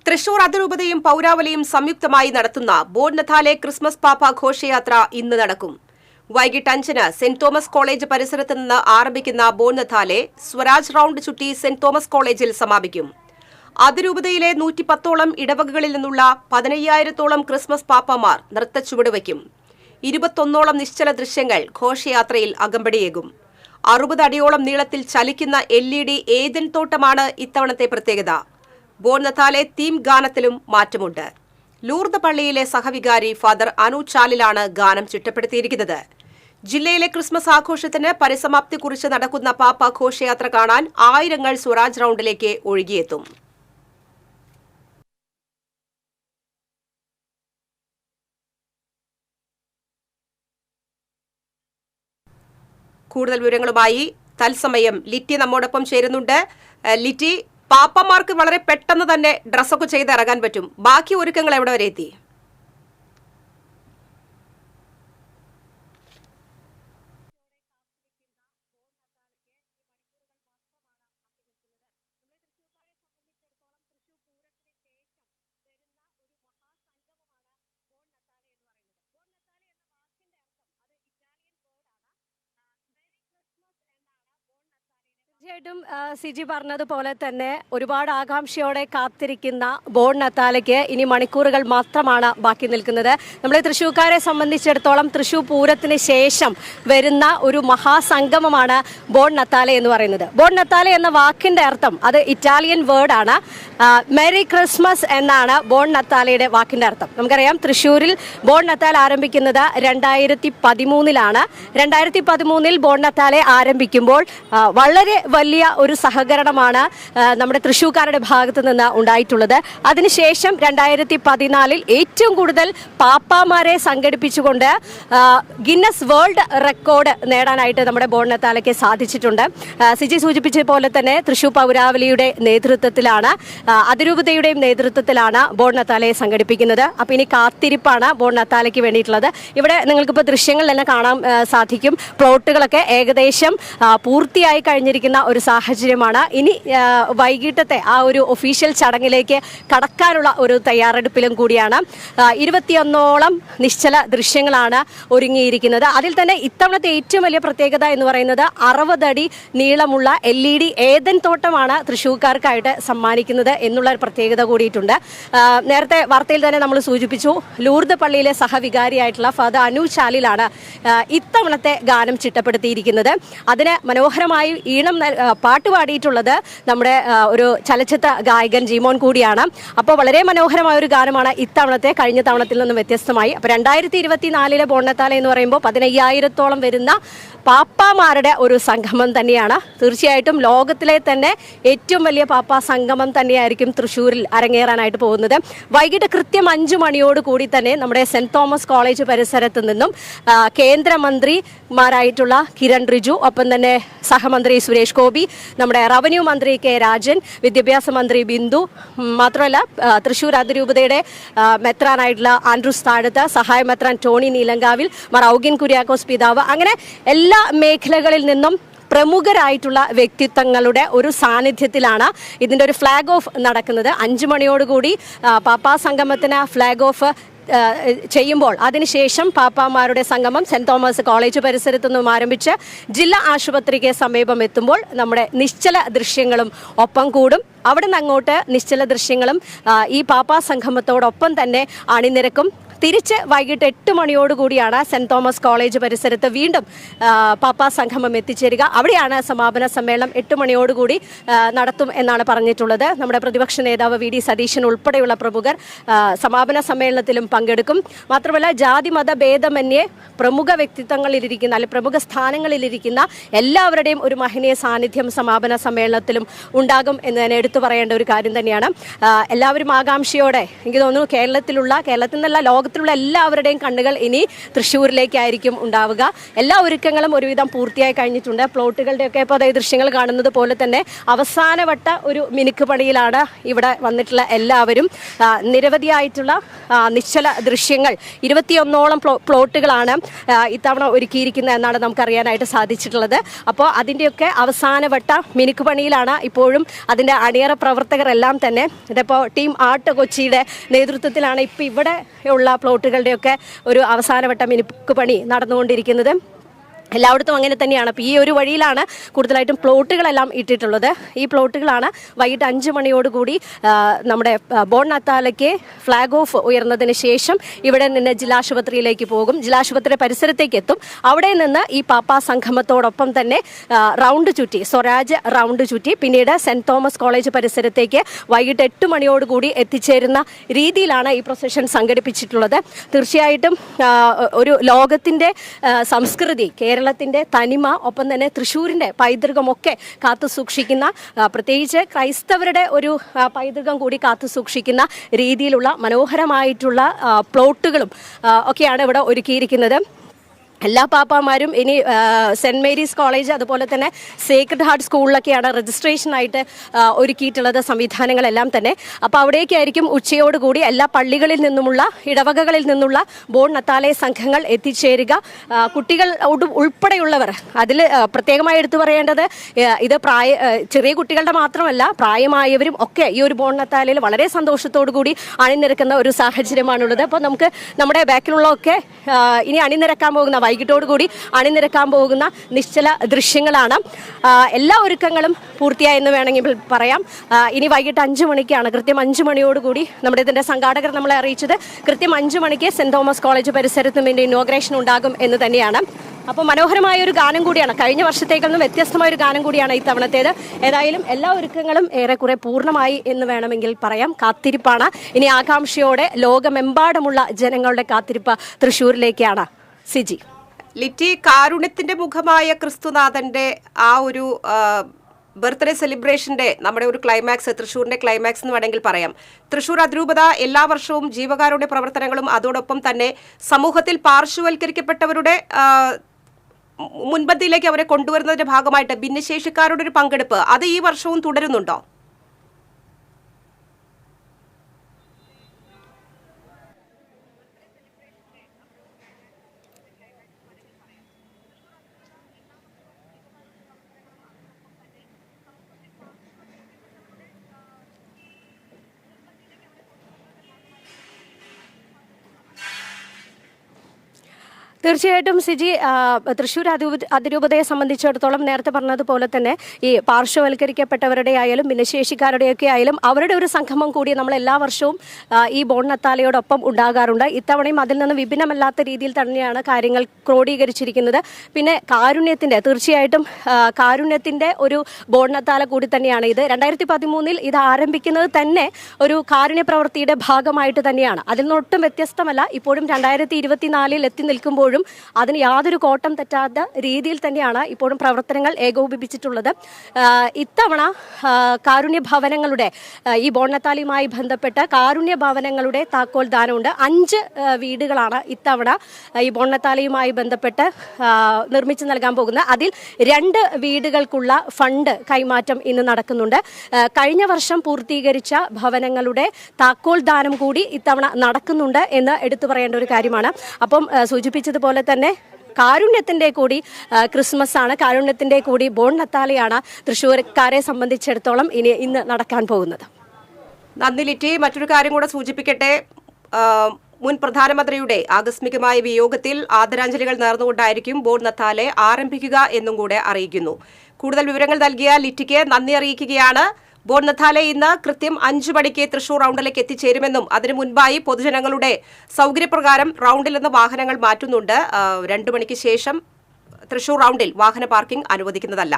തൃശൂർ അതിരൂപതയും പൗരാവലിയും സംയുക്തമായി നടത്തുന്ന ബോൺനഥാലെ ക്രിസ്മസ് പാപ്പ ഘോഷയാത്ര ഇന്ന് നടക്കും. വൈകിട്ട് 5-ന് സെന്റ് തോമസ് കോളേജ് പരിസരത്ത് നിന്ന് ആരംഭിക്കുന്ന ബോൺനഥാലെ സ്വരാജ് റൌണ്ട് ചുറ്റി സെന്റ് തോമസ് കോളേജിൽ സമാപിക്കും. അതിരൂപതയിലെ 110ഓളം ഇടവകകളിൽ നിന്നുള്ള 15,000-ഓളം ക്രിസ്മസ് പാപ്പമാർ നൃത്തച്ചുവട് വയ്ക്കും. 21ഓളം നിശ്ചല ദൃശ്യങ്ങൾ ഘോഷയാത്രയിൽ അകമ്പടിയേകും. 60 അടിയോളം നീളത്തിൽ ചലിക്കുന്ന LED ഏദൻ തോട്ടമാണ് ഇത്തവണത്തെ പ്രത്യേകത. ബോൺനഥാലെ തീം ഗാനത്തിലും മാറ്റമുണ്ട്. ലൂർദ് പള്ളിയിലെ സഹവികാരി ഫാദർ അനു ചാലിലാണ് ഗാനം ചിട്ടപ്പെടുത്തിയിരിക്കുന്നത്. ജില്ലയിലെ ക്രിസ്മസ് ആഘോഷത്തിന് പരിസമാപ്തി കുറിച്ച് നടക്കുന്ന പാപ്പ ഘോഷയാത്ര കാണാൻ ആയിരങ്ങൾ സ്വരാജ് റൌണ്ടിലേക്ക് ഒഴുകിയെത്തും. കൂടുതൽ വിവരങ്ങളുമായി തത്സമയം ലിറ്റി നമ്മോടൊപ്പം ചേരുന്നുണ്ട്. ലിറ്റി, പാപ്പമാർക്ക് വളരെ പെട്ടെന്ന് തന്നെ ഡ്രസ്സൊക്കെ ചെയ്ത് ഇറങ്ങാൻ പറ്റും. ബാക്കി ഒരുക്കങ്ങൾ എവിടെ വരെ എത്തി? തീർച്ചയായിട്ടും സിജി പറഞ്ഞതുപോലെ തന്നെ ഒരുപാട് ആകാംക്ഷയോടെ കാത്തിരിക്കുന്ന ബോൺനഥാലയ്ക്ക് ഇനി മണിക്കൂറുകൾ മാത്രമാണ് ബാക്കി നിൽക്കുന്നത്. നമ്മളെ തൃശ്ശൂർക്കാരെ സംബന്ധിച്ചിടത്തോളം തൃശ്ശൂർ പൂരത്തിന് ശേഷം വരുന്ന ഒരു മഹാസംഗമമാണ് ബോൺനഥാലെ എന്ന് പറയുന്നത്. ബോൺനഥാലെ എന്ന വാക്കിന്റെ അർത്ഥം അത് ഇറ്റാലിയൻ വേർഡാണ്. മെറി ക്രിസ്മസ് എന്നാണ് ബോൺനഥാലയുടെ വാക്കിന്റെ അർത്ഥം. നമുക്കറിയാം തൃശ്ശൂരിൽ ബോൺനഥാലെ ആരംഭിക്കുന്നത് 2013-ലാണ്. 2013 ബോൺനഥാലെ ആരംഭിക്കുമ്പോൾ വളരെ വലിയ ഒരു സഹകരണമാണ് നമ്മുടെ തൃശ്ശൂർക്കാരുടെ ഭാഗത്ത് നിന്ന് ഉണ്ടായിട്ടുള്ളത്. അതിനുശേഷം 2014 ഏറ്റവും കൂടുതൽ പാപ്പാമാരെ സംഘടിപ്പിച്ചുകൊണ്ട് ഗിന്നസ് വേൾഡ് റെക്കോർഡ് നേടാനായിട്ട് നമ്മുടെ ബോൺനഥാലയ്ക്ക് സാധിച്ചിട്ടുണ്ട്. സിജി സൂചിപ്പിച്ച പോലെ തന്നെ തൃശ്ശൂർ പൗരാവലിയുടെ നേതൃത്വത്തിലാണ്, അതിരൂപതയുടെയും നേതൃത്വത്തിലാണ് ബോൺനഥാലയെ സംഘടിപ്പിക്കുന്നത്. അപ്പോൾ ഇനി കാത്തിരിപ്പാണ് ബോൺനഥാലയ്ക്ക് വേണ്ടിയിട്ടുള്ളത്. ഇവിടെ നിങ്ങൾക്കിപ്പോൾ ദൃശ്യങ്ങളിലെല്ലാം കാണാൻ സാധിക്കും. പ്ലോട്ടുകളൊക്കെ ഏകദേശം പൂർത്തിയായി കഴിഞ്ഞിരിക്കുന്ന ഒരു സാഹചര്യമാണ്. ഇനി വൈകിട്ടത്തെ ആ ഒരു ഒഫീഷ്യൽ ചടങ്ങിലേക്ക് കടക്കാനുള്ള ഒരു തയ്യാറെടുപ്പിലും കൂടിയാണ്. 21ഓളം നിശ്ചല ദൃശ്യങ്ങളാണ് ഒരുങ്ങിയിരിക്കുന്നത്. അതിൽ തന്നെ ഇത്തവണത്തെ ഏറ്റവും വലിയ പ്രത്യേകത എന്ന് പറയുന്നത് 60 അടി നീളമുള്ള LED ഏദൻ തോട്ടമാണ് തൃശ്ശൂർക്കാർക്കായിട്ട് സമ്മാനിക്കുന്നത് എന്നുള്ള ഒരു പ്രത്യേകത കൂടിയിട്ടുണ്ട്. നേരത്തെ വാർത്തയിൽ തന്നെ നമ്മൾ സൂചിപ്പിച്ചു, ലൂർദ് പള്ളിയിലെ സഹവികാരിയായിട്ടുള്ള ഫാദർ അനു ചാലിലാണ് ഇത്തവണത്തെ ഗാനം ചിട്ടപ്പെടുത്തിയിരിക്കുന്നത്. അതിന് മനോഹരമായി ഈണം പാട്ട് പാടിയിട്ടുള്ളത് നമ്മുടെ ഒരു ചലച്ചിത്ര ഗായകൻ ജീമോൻ കൂടിയാണ്. അപ്പോൾ വളരെ മനോഹരമായ ഒരു ഗാനമാണ് ഇത്തവണത്തെ, കഴിഞ്ഞ തവണത്തിൽ നിന്നും വ്യത്യസ്തമായി. അപ്പോൾ 2024 ബോൺനഥാലെ എന്ന് പറയുമ്പോൾ 15,000-ഓളം വരുന്ന പാപ്പാമാരുടെ ഒരു സംഗമം തന്നെയാണ്. തീർച്ചയായിട്ടും ലോകത്തിലെ തന്നെ ഏറ്റവും വലിയ പാപ്പാ സംഗമം തന്നെയായിരിക്കും തൃശ്ശൂരിൽ അരങ്ങേറാനായിട്ട് പോകുന്നത്. വൈകിട്ട് കൃത്യം 5 മണിയോടുകൂടി തന്നെ നമ്മുടെ സെന്റ് തോമസ് കോളേജ് പരിസരത്ത് നിന്നും കേന്ദ്രമന്ത്രിമാരായിട്ടുള്ള കിരൺ റിജു, ഒപ്പം തന്നെ സഹമന്ത്രി സുരേഷ് ഗോപി, നമ്മുടെ റവന്യൂ മന്ത്രി കെ രാജൻ, വിദ്യാഭ്യാസ മന്ത്രി ബിന്ദു, മാത്രമല്ല തൃശ്ശൂർ അതിരൂപതയുടെ മെത്രാനായിട്ടുള്ള ആൻഡ്രൂസ് താഴത്ത്, സഹായ മെത്രാൻ ടോണി നീലങ്കാവിൽ, മാർ ഔഗിൻ കുര്യാക്കോസ് പിതാവ്, അങ്ങനെ എല്ലാ മേഖലകളിൽ നിന്നും പ്രമുഖരായിട്ടുള്ള വ്യക്തിത്വങ്ങളുടെ ഒരു സാന്നിധ്യത്തിലാണ് ഇതിൻ്റെ ഒരു ഫ്ലാഗ് ഓഫ് നടക്കുന്നത്. 5 മണിയോടുകൂടി പാപ്പാ സംഗമത്തിന് ഫ്ലാഗ് ഓഫ് ചെയ്യുമ്പോൾ അതിനുശേഷം പാപ്പാമാരുടെ സംഗമം സെന്റ് തോമസ് കോളേജ് പരിസരത്തു നിന്നും ആരംഭിച്ച് ജില്ലാ ആശുപത്രിക്ക് സമീപം എത്തുമ്പോൾ നമ്മുടെ നിശ്ചല ദൃശ്യങ്ങളും ഒപ്പം കൂടും. അവിടെ നിന്ന് അങ്ങോട്ട് നിശ്ചല ദൃശ്യങ്ങളും ഈ പാപ്പാ സംഗമത്തോടൊപ്പം തന്നെ അണിനിരക്കും. തിരിച്ച് വൈകിട്ട് 8 മണിയോടുകൂടിയാണ് സെന്റ് തോമസ് കോളേജ് പരിസരത്ത് വീണ്ടും പാപ്പാ സംഗമം എത്തിച്ചേരുക. അവിടെയാണ് സമാപന സമ്മേളനം 8 മണിയോടുകൂടി നടത്തും എന്നാണ് പറഞ്ഞിട്ടുള്ളത്. നമ്മുടെ പ്രതിപക്ഷ നേതാവ് VD സതീശൻ ഉൾപ്പെടെയുള്ള പ്രമുഖർ സമാപന സമ്മേളനത്തിലും പങ്കെടുക്കും. മാത്രമല്ല ജാതി മത ഭേദമന്യേ പ്രമുഖ വ്യക്തിത്വങ്ങളിലിരിക്കുന്ന അല്ലെങ്കിൽ പ്രമുഖ സ്ഥാനങ്ങളിലിരിക്കുന്ന എല്ലാവരുടെയും ഒരു മഹനീയ സാന്നിധ്യം സമാപന സമ്മേളനത്തിലും ഉണ്ടാകും എന്ന് തന്നെ എടുത്തു പറയേണ്ട ഒരു കാര്യം തന്നെയാണ്. എല്ലാവരും ആകാംക്ഷയോടെ, എനിക്ക് തോന്നുന്നു കേരളത്തിൽ നിന്നല്ല ലോകത്തിൽ കേരളത്തിലുള്ള എല്ലാവരുടെയും കണ്ണുകൾ ഇനി തൃശ്ശൂരിലേക്കായിരിക്കും ഉണ്ടാവുക. എല്ലാ ഒരുക്കങ്ങളും ഒരുവിധം പൂർത്തിയായി കഴിഞ്ഞിട്ടുണ്ട്. പ്ലോട്ടുകളുടെയൊക്കെ ഇപ്പോൾ അതേ ദൃശ്യങ്ങൾ കാണുന്നത് പോലെ തന്നെ അവസാനവട്ട ഒരു മിനുക്ക് പണിയിലാണ് ഇവിടെ വന്നിട്ടുള്ള എല്ലാവരും. നിരവധിയായിട്ടുള്ള നിശ്ചല ദൃശ്യങ്ങൾ 21ഓളം പ്ലോട്ടുകളാണ് ഇത്തവണ ഒരുക്കിയിരിക്കുന്നത് എന്നാണ് നമുക്കറിയാനായിട്ട് സാധിച്ചിട്ടുള്ളത്. അപ്പോൾ അതിൻ്റെയൊക്കെ അവസാനവട്ട മിനുക്ക് പണിയിലാണ് ഇപ്പോഴും അതിൻ്റെ അണിയറ പ്രവർത്തകരെല്ലാം തന്നെ. ഇതിപ്പോൾ ടീം ആർട്ട് കൊച്ചിയുടെ നേതൃത്വത്തിലാണ് ഇപ്പോൾ ഇവിടെ ഉള്ള പ്ലോട്ടുകളുടെയൊക്കെ ഒരു അവസാനവട്ട മിനുക്ക് പണി നടന്നുകൊണ്ടിരിക്കുന്നത്. എല്ലായിടത്തും അങ്ങനെ തന്നെയാണ്. അപ്പോൾ ഈ ഒരു വഴിയിലാണ് കൂടുതലായിട്ടും പ്ലോട്ടുകളെല്ലാം ഇട്ടിട്ടുള്ളത്. ഈ പ്ലോട്ടുകളാണ് വൈകിട്ട് 5 മണിയോടുകൂടി നമ്മുടെ ബോൺനത്താലയ്ക്ക് ഫ്ലാഗ് ഓഫ് ഉയർന്നതിന് ശേഷം ഇവിടെ നിന്ന് ജില്ലാശുപത്രിയിലേക്ക് പോകും. ജില്ലാശുപത്രി പരിസരത്തേക്ക് എത്തും. അവിടെ നിന്ന് ഈ പാപ്പാ സംഗമത്തോടൊപ്പം തന്നെ റൗണ്ട് ചുറ്റി, സ്വരാജ് റൗണ്ട് ചുറ്റി പിന്നീട് സെൻറ് തോമസ് കോളേജ് പരിസരത്തേക്ക് വൈകിട്ട് 8 മണിയോടുകൂടി എത്തിച്ചേരുന്ന രീതിയിലാണ് ഈ പ്രൊസഷൻ സംഘടിപ്പിച്ചിട്ടുള്ളത്. തീർച്ചയായിട്ടും ഒരു ലോകത്തിൻ്റെ സംസ്കൃതി, കേരളത്തിൻ്റെ തനിമ, ഒപ്പം തന്നെ തൃശ്ശൂരിൻ്റെ പൈതൃകമൊക്കെ കാത്തു സൂക്ഷിക്കുന്ന, പ്രത്യേകിച്ച് ക്രൈസ്തവരുടെ ഒരു പൈതൃകം കൂടി കാത്തു സൂക്ഷിക്കുന്ന രീതിയിലുള്ള മനോഹരമായിട്ടുള്ള പ്ലോട്ടുകളും ഒക്കെയാണ് ഇവിടെ ഒരുക്കിയിരിക്കുന്നത്. എല്ലാ പാപ്പാമാരും ഇനി സെൻറ് മേരീസ് കോളേജ് അതുപോലെ തന്നെ സേക്രഡ് ഹാർട്ട് സ്കൂളിലൊക്കെയാണ് രജിസ്ട്രേഷനായിട്ട് ഒരുക്കിയിട്ടുള്ളത് സംവിധാനങ്ങളെല്ലാം തന്നെ. അപ്പോൾ അവിടേക്കായിരിക്കും ഉച്ചയോടുകൂടി എല്ലാ പള്ളികളിൽ നിന്നുമുള്ള, ഇടവകകളിൽ നിന്നുള്ള ബോൺനത്താലെ സംഘങ്ങൾ എത്തിച്ചേരുക. കുട്ടികൾ ഉൾപ്പെടെയുള്ളവർ, അതിൽ പ്രത്യേകമായി എടുത്തു പറയേണ്ടത് ഇത് ചെറിയ കുട്ടികളുടെ മാത്രമല്ല, പ്രായമായവരും ഒക്കെ ഈ ഒരു ബോൺനത്താലയിൽ വളരെ സന്തോഷത്തോടു കൂടി അണിനിരക്കുന്ന ഒരു സാഹചര്യമാണുള്ളത്. അപ്പോൾ നമുക്ക് നമ്മുടെ ബാക്കിലുള്ളതൊക്കെ ഇനി അണിനിരക്കാൻ പോകുന്ന, വൈകിട്ടോടുകൂടി അണിനിരക്കാൻ പോകുന്ന നിശ്ചല ദൃശ്യങ്ങളാണ്. എല്ലാ ഒരുക്കങ്ങളും പൂർത്തിയായെന്ന് വേണമെങ്കിൽ പറയാം. ഇനി വൈകിട്ട് 5 മണിക്കാണ്, കൃത്യം 5 മണിയോടുകൂടി നമ്മുടെ ഇതിൻ്റെ സംഘാടകർ നമ്മളെ അറിയിച്ചത് കൃത്യം 5 മണിക്ക് സെൻറ് തോമസ് കോളേജ് പരിസരത്തും ഇതിൻ്റെ ഇനോഗ്രേഷൻ ഉണ്ടാകും എന്ന് തന്നെയാണ്. അപ്പോൾ മനോഹരമായ ഒരു ഗാനം കൂടിയാണ്, കഴിഞ്ഞ വർഷത്തേക്കൊന്നും വ്യത്യസ്തമായ ഒരു ഗാനം കൂടിയാണ് ഇത്തവണത്തേത്. ഏതായാലും എല്ലാ ഒരുക്കങ്ങളും ഏറെക്കുറെ പൂർണ്ണമായി എന്ന് വേണമെങ്കിൽ പറയാം. കാത്തിരിപ്പാണ് ഇനി ആകാംക്ഷയോടെ ലോകമെമ്പാടുമുള്ള ജനങ്ങളുടെ കാത്തിരിപ്പ് തൃശ്ശൂരിലേക്കാണ്. സിജി, ലിറ്റി, കാരുണ്യത്തിന്റെ മുഖമായ ക്രിസ്തുനാഥന്റെ ആ ഒരു ബർത്ത്ഡേ സെലിബ്രേഷന്റെ നമ്മുടെ ഒരു ക്ലൈമാക്സ്, തൃശ്ശൂരിന്റെ ക്ലൈമാക്സ് എന്ന് വേണമെങ്കിൽ പറയാം. തൃശ്ശൂർ അതിരൂപത എല്ലാ വർഷവും ജീവകാരുണ്യ പ്രവർത്തനങ്ങളും അതോടൊപ്പം തന്നെ സമൂഹത്തിൽ പാർശ്വവൽക്കരിക്കപ്പെട്ടവരുടെ മുൻപന്തിയിലേക്ക് അവരെ കൊണ്ടുവരുന്നതിന്റെ ഭാഗമായിട്ട് ഭിന്നശേഷിക്കാരുടെ ഒരു പങ്കെടുപ്പ്, അത് ഈ വർഷവും തുടരുന്നുണ്ടോ? തീർച്ചയായിട്ടും സിജി, തൃശ്ശൂർ അതിരൂപതയെ സംബന്ധിച്ചിടത്തോളം നേരത്തെ പറഞ്ഞതുപോലെ തന്നെ ഈ പാർശ്വവൽക്കരിക്കപ്പെട്ടവരുടെ ആയാലും ഭിന്നശേഷിക്കാരുടെയൊക്കെ ആയാലും അവരുടെ ഒരു സംഗമം കൂടി നമ്മൾ എല്ലാ വർഷവും ഈ ബോൺനത്താലയോടൊപ്പം ഉണ്ടാകാറുണ്ട്. ഇത്തവണയും അതിൽ നിന്ന് വിഭിന്നമല്ലാത്ത രീതിയിൽ തന്നെയാണ് കാര്യങ്ങൾ ക്രോഡീകരിച്ചിരിക്കുന്നത്. പിന്നെ കാരുണ്യത്തിൻ്റെ, തീർച്ചയായിട്ടും കാരുണ്യത്തിൻ്റെ ഒരു ബോൺനത്താല കൂടി തന്നെയാണ് ഇത്. 2013 ഇത് ആരംഭിക്കുന്നത് തന്നെ ഒരു കാരുണ്യ പ്രവൃത്തിയുടെ ഭാഗമായിട്ട് തന്നെയാണ്. അതിൽ നിന്നൊട്ടും വ്യത്യസ്തമല്ല. ഇപ്പോഴും 2024 എത്തി നിൽക്കുമ്പോൾ അതിന് യാതൊരു കോട്ടം തെറ്റാത്ത രീതിയിൽ തന്നെയാണ് ഇപ്പോഴും പ്രവർത്തനങ്ങൾ ഏകോപിപ്പിച്ചിട്ടുള്ളത്. ഇത്തവണ കാരുണ്യ ഭവനങ്ങളുടെ, ഈ ബോൺനത്താലയുമായി ബന്ധപ്പെട്ട കാരുണ്യ ഭവനങ്ങളുടെ താക്കോൽ ദാനമുണ്ട്. 5 വീടുകളാണ് ഇത്തവണ ഈ ബോൺനത്താലയുമായി ബന്ധപ്പെട്ട് നിർമ്മിച്ചു നൽകാൻ പോകുന്നത്. അതിൽ 2 വീടുകൾക്കുള്ള ഫണ്ട് കൈമാറ്റം ഇന്ന് നടക്കുന്നുണ്ട്. കഴിഞ്ഞ വർഷം പൂർത്തീകരിച്ച ഭവനങ്ങളുടെ താക്കോൽ ദാനം കൂടി ഇത്തവണ നടക്കുന്നുണ്ട് എന്ന് എടുത്തു പറയേണ്ട ഒരു കാര്യമാണ്. അപ്പം സൂചിപ്പിച്ചതുപോലെ തന്നെ കാരുണ്യത്തിൻ്റെ കൂടി ക്രിസ്മസ് ആണ്, കാരുണ്യത്തിൻ്റെ കൂടി ബോൺനത്താലയാണ് തൃശ്ശൂർക്കാരെ സംബന്ധിച്ചിടത്തോളം ഇന്ന് നടക്കാൻ പോകുന്നത്. നന്ദി ലിറ്റി. മറ്റൊരു കാര്യം കൂടെ സൂചിപ്പിക്കട്ടെ. മുൻ പ്രധാനമന്ത്രിയുടെ ആകസ്മികമായ വിയോഗത്തിൽ ആദരാഞ്ജലികൾ നേർന്നുകൊണ്ടായിരിക്കും ബോൺനത്താലെ ആരംഭിക്കുക എന്നും കൂടെ അറിയിക്കുന്നു. കൂടുതൽ വിവരങ്ങൾ നൽകിയ ലിറ്റിക്ക് നന്ദി അറിയിക്കുകയാണ്. ബോൺനത്താലെ ഇന്ന് കൃത്യം 5 മണിക്ക് തൃശൂർ റൗണ്ടിലേക്ക് എത്തിച്ചേരുമെന്നും അതിനു മുൻപായി പൊതുജനങ്ങളുടെ സൗകര്യപ്രകാരം റൗണ്ടിൽ നിന്ന് വാഹനങ്ങൾ മാറ്റുന്നുണ്ട്. 2 മണിക്ക് ശേഷം തൃശൂർ റൗണ്ടിൽ വാഹന പാർക്കിംഗ് അനുവദിക്കുന്നതല്ല.